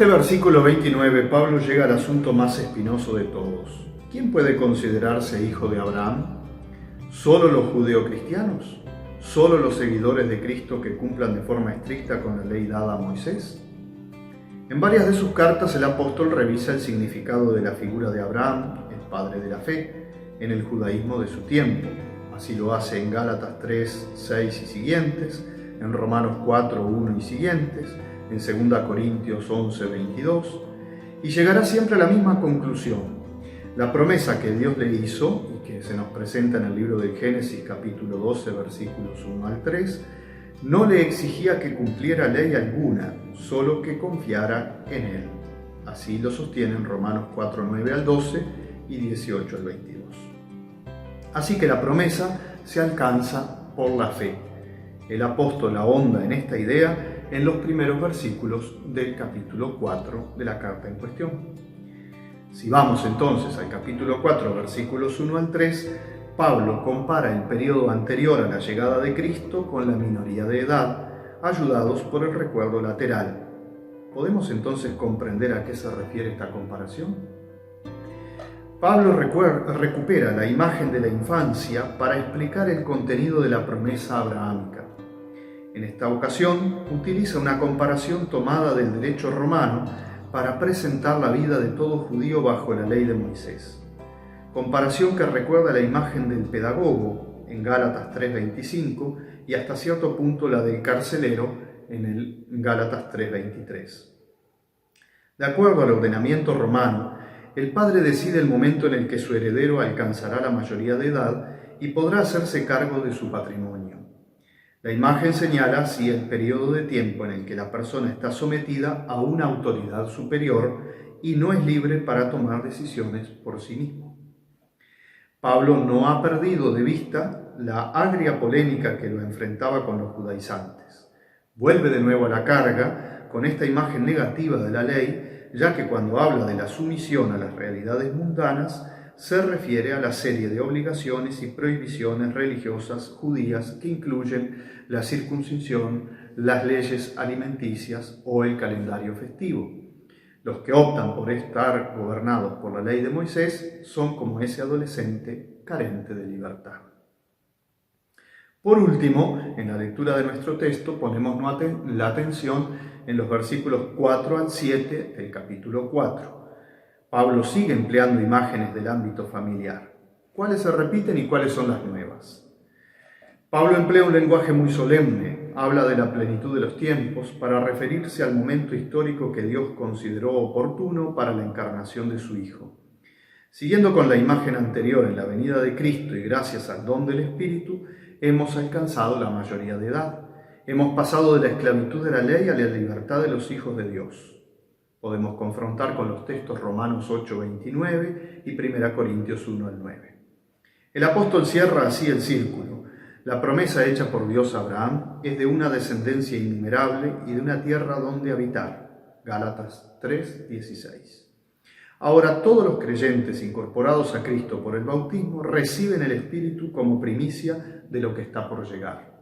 este versículo 29, Pablo llega al asunto más espinoso de todos. ¿Quién puede considerarse hijo de Abraham? ¿Solo los judeocristianos? ¿Solo los seguidores de Cristo que cumplan de forma estricta con la ley dada a Moisés? En varias de sus cartas el apóstol revisa el significado de la figura de Abraham, el padre de la fe, en el judaísmo de su tiempo. Así lo hace en Gálatas 3, 6 y siguientes, en Romanos 4, 1 y siguientes, en 2 Corintios 11, 22, y llegará siempre a la misma conclusión. La promesa que Dios le hizo, y que se nos presenta en el libro de Génesis capítulo 12, versículos 1 al 3, no le exigía que cumpliera ley alguna, solo que confiara en Él. Así lo sostienen Romanos 4, 9 al 12 y 18 al 22. Así que la promesa se alcanza por la fe. El apóstol ahonda en esta idea en los primeros versículos del capítulo 4 de la carta en cuestión. Si vamos entonces al capítulo 4, versículos 1 al 3, Pablo compara el periodo anterior a la llegada de Cristo con la minoría de edad, ayudados por el recuerdo lateral. ¿Podemos entonces comprender a qué se refiere esta comparación? Pablo recupera la imagen de la infancia para explicar el contenido de la promesa abrahámica. En esta ocasión, utiliza una comparación tomada del derecho romano para presentar la vida de todo judío bajo la ley de Moisés. Comparación que recuerda la imagen del pedagogo en Gálatas 3:25 y hasta cierto punto la del carcelero en el Gálatas 3:23. De acuerdo al ordenamiento romano, el padre decide el momento en el que su heredero alcanzará la mayoría de edad y podrá hacerse cargo de su patrimonio. La imagen señala así el periodo de tiempo en el que la persona está sometida a una autoridad superior y no es libre para tomar decisiones por sí mismo. Pablo no ha perdido de vista la agria polémica que lo enfrentaba con los judaizantes. Vuelve de nuevo a la carga con esta imagen negativa de la ley, ya que cuando habla de la sumisión a las realidades mundanas, se refiere a la serie de obligaciones y prohibiciones religiosas judías que incluyen la circuncisión, las leyes alimenticias o el calendario festivo. Los que optan por estar gobernados por la ley de Moisés son como ese adolescente carente de libertad. Por último, en la lectura de nuestro texto ponemos la atención en los versículos 4 al 7 del capítulo 4. Pablo sigue empleando imágenes del ámbito familiar. ¿Cuáles se repiten y cuáles son las nuevas? Pablo emplea un lenguaje muy solemne, habla de la plenitud de los tiempos para referirse al momento histórico que Dios consideró oportuno para la encarnación de su Hijo. Siguiendo con la imagen anterior en la venida de Cristo y gracias al don del Espíritu, hemos alcanzado la mayoría de edad. Hemos pasado de la esclavitud de la ley a la libertad de los hijos de Dios. Podemos confrontar con los textos Romanos 8:29 y 1 Corintios 1 al 9. El apóstol cierra así el círculo. La promesa hecha por Dios a Abraham es de una descendencia innumerable y de una tierra donde habitar. Gálatas 3:16. Ahora todos los creyentes incorporados a Cristo por el bautismo reciben el Espíritu como primicia de lo que está por llegar.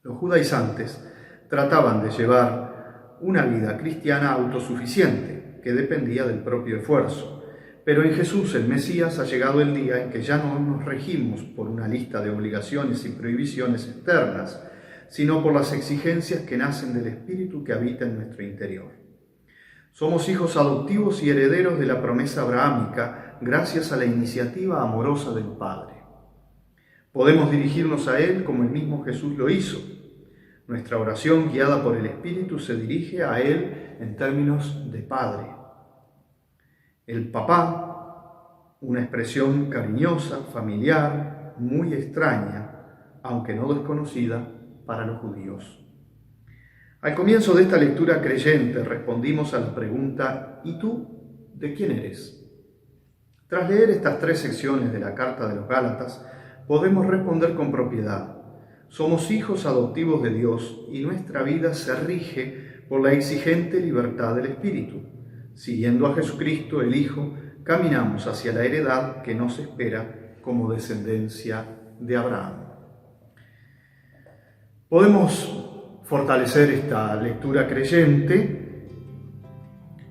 Los judaizantes trataban de llevar una vida cristiana autosuficiente, que dependía del propio esfuerzo. Pero en Jesús, el Mesías, ha llegado el día en que ya no nos regimos por una lista de obligaciones y prohibiciones externas, sino por las exigencias que nacen del Espíritu que habita en nuestro interior. Somos hijos adoptivos y herederos de la promesa abrahámica gracias a la iniciativa amorosa del Padre. Podemos dirigirnos a Él como el mismo Jesús lo hizo. Nuestra oración, guiada por el Espíritu, se dirige a Él en términos de Padre. El papá, una expresión cariñosa, familiar, muy extraña, aunque no desconocida para los judíos. Al comienzo de esta lectura creyente respondimos a la pregunta: ¿y tú de quién eres? Tras leer estas 3 secciones de la Carta de los Gálatas, podemos responder con propiedad. Somos hijos adoptivos de Dios y nuestra vida se rige por la exigente libertad del Espíritu. Siguiendo a Jesucristo, el Hijo, caminamos hacia la heredad que nos espera como descendencia de Abraham. Podemos fortalecer esta lectura creyente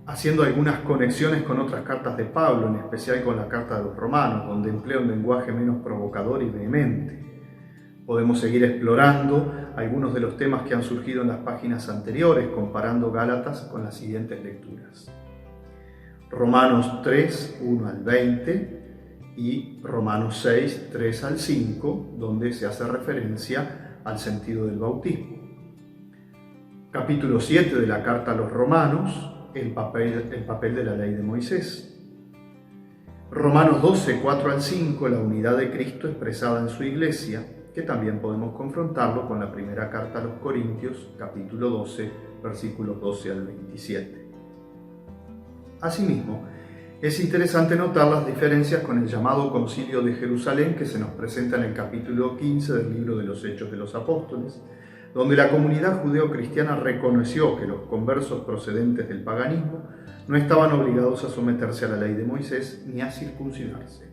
haciendo algunas conexiones con otras cartas de Pablo, en especial con la carta de los Romanos, donde emplea un lenguaje menos provocador y vehemente. Podemos seguir explorando algunos de los temas que han surgido en las páginas anteriores, comparando Gálatas con las siguientes lecturas. Romanos 3, 1 al 20 y Romanos 6, 3 al 5, donde se hace referencia al sentido del bautismo. Capítulo 7 de la carta a los Romanos, el papel de la ley de Moisés. Romanos 12, 4 al 5, la unidad de Cristo expresada en su iglesia, que también podemos confrontarlo con la primera carta a los Corintios, capítulo 12, versículos 12 al 27. Asimismo, es interesante notar las diferencias con el llamado Concilio de Jerusalén que se nos presenta en el capítulo 15 del libro de los Hechos de los Apóstoles, donde la comunidad judeo-cristiana reconoció que los conversos procedentes del paganismo no estaban obligados a someterse a la ley de Moisés ni a circuncidarse.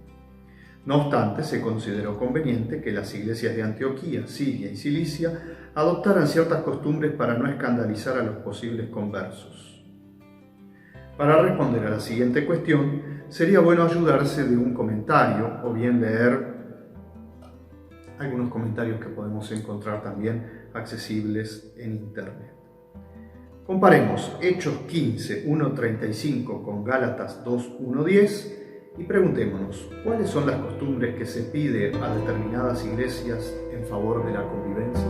No obstante, se consideró conveniente que las iglesias de Antioquía, Siria y Cilicia adoptaran ciertas costumbres para no escandalizar a los posibles conversos. Para responder a la siguiente cuestión, sería bueno ayudarse de un comentario o bien leer algunos comentarios que podemos encontrar también accesibles en Internet. Comparemos Hechos 15, 1.35 con Gálatas 2, 1.10 y preguntémonos, ¿cuáles son las costumbres que se pide a determinadas iglesias en favor de la convivencia?